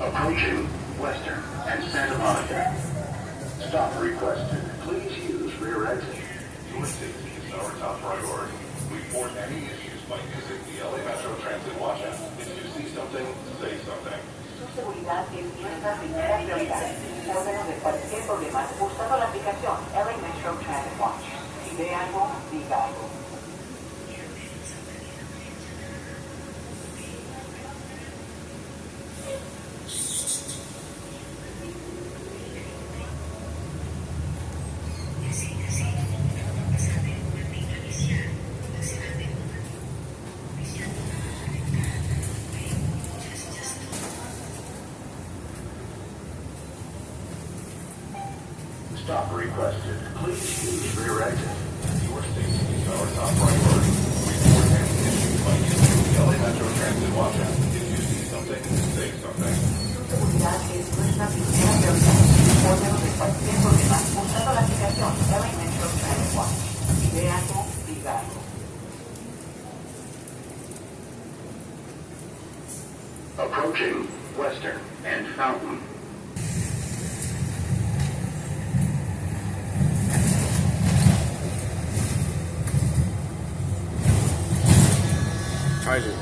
Approaching Western and Santa Monica. Stop requested. Please use rear exit. Your safety is our top priority. Report any issues by using the LA Metro Transit Watch app. If you see something, say something. Su seguridad es nuestra primera prioridad. Infórmenos de cualquier problema usando la aplicación LA Metro Transit Watch. Si ve algo, diga algo. Stop requested. Please use rear exit. Your safety is our top priority. Report any issues by using the LA Metro Transit Watch app. If you see something, say something. Su seguridad es nuestra primera prioridad. Infórmenos de cualquier problema usando la aplicación LA Metro Transit Watch. Si ve algo, diga algo. Approaching Western and Fountain. Charger.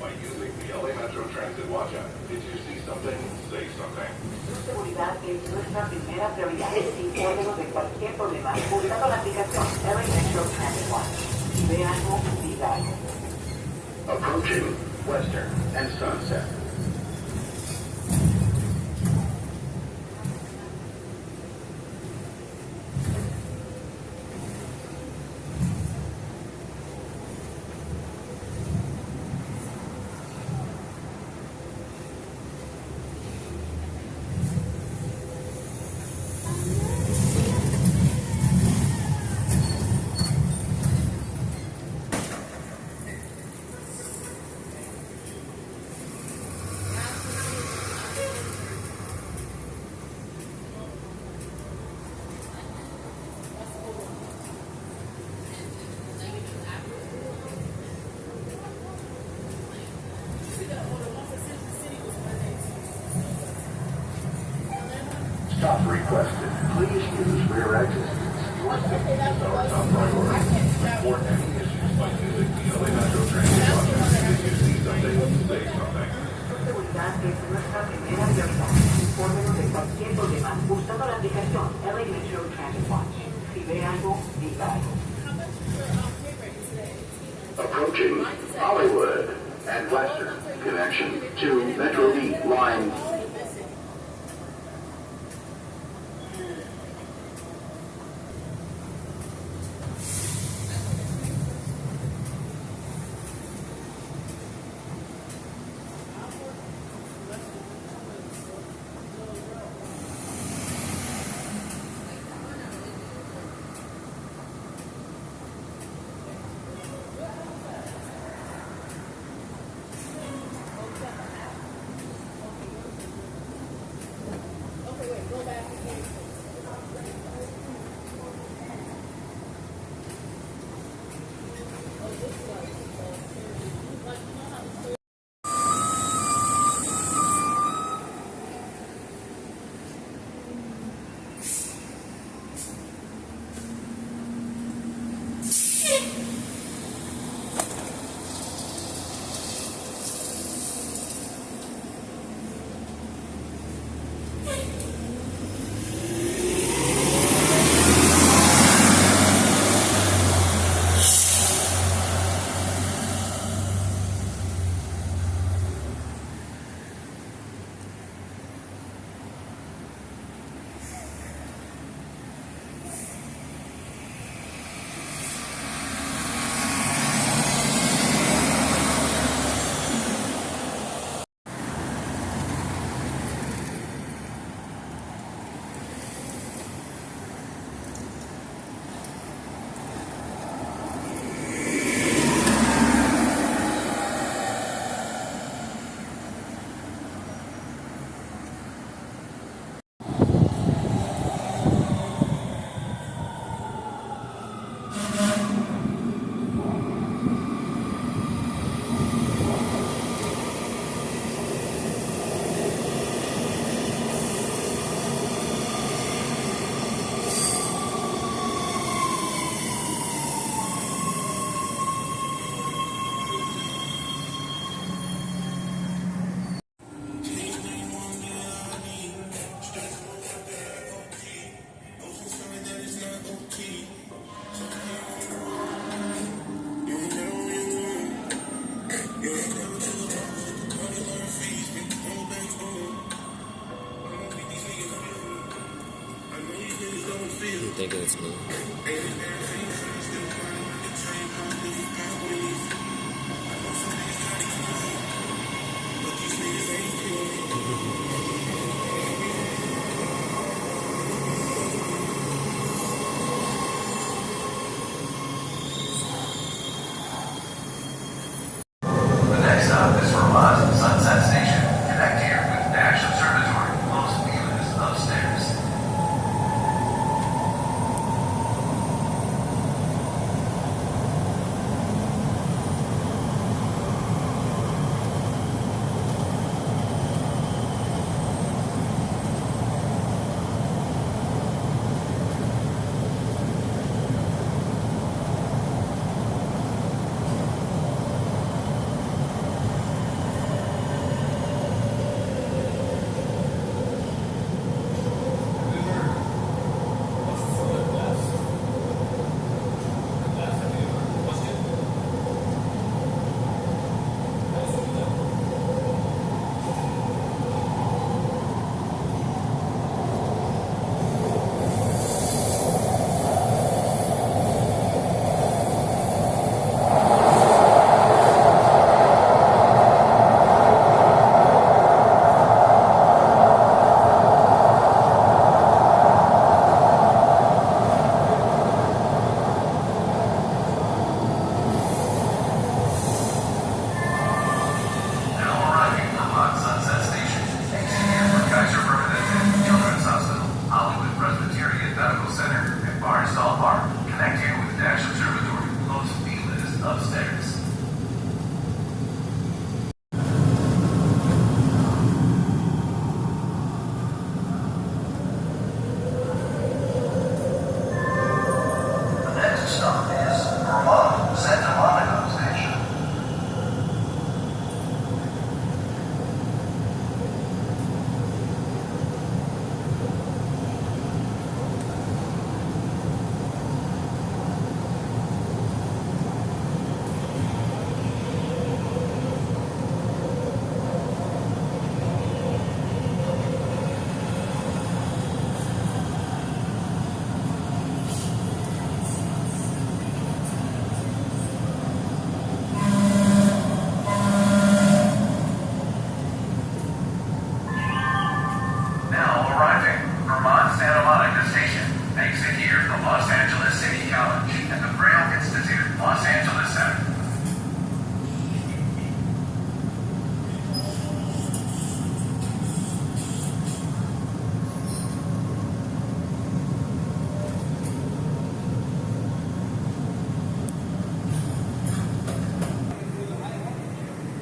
by using the LA Metro Transit Watch app. If you see something, say something. Su seguridad es nuestra primera prioridad. Infórmenos de cualquier problema usando la aplicación LA Metro Transit Watch. Si ve algo, diga algo. Approaching Western and Sunset. Stop requested. Please use rear exit. Our top priority. Report any issues by using the LA Metro Transit Watch app. If you see something, say something. Su seguridad es nuestra primera prioridad. Infórmenos de cualquier problema usando la aplicación LA Metro Transit Watch. Si ve algo, diga algo. Approaching Hollywood and Western. Connection to Metro D line. I'm thinking it's me. The next stop is Vermont Sunset Station. Connect here with Nash Observatory. Most views upstairs.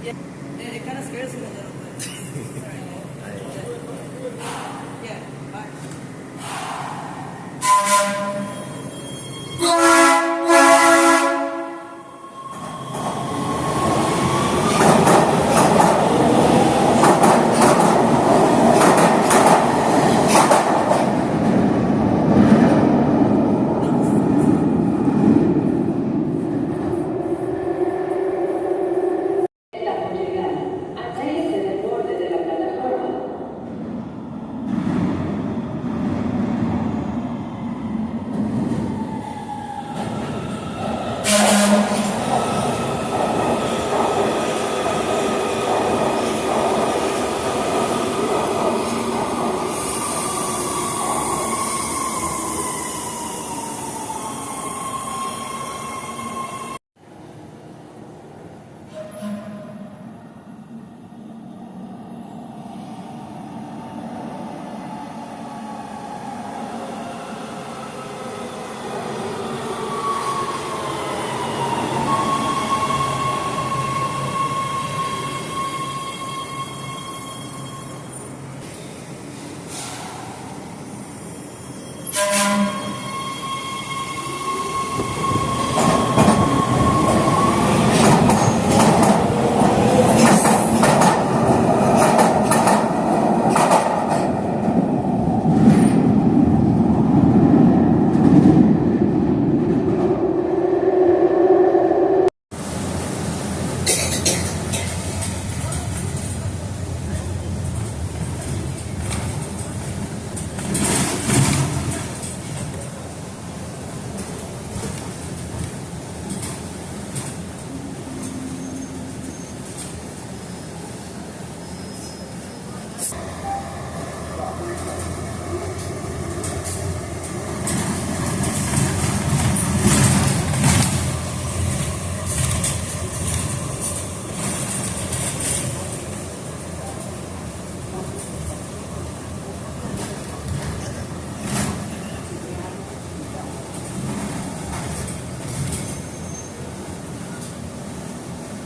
Yeah, it kind of scares me a little bit. Yeah, bye. La posibilidad. Atraes en el borde de la plataforma.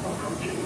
Approaching.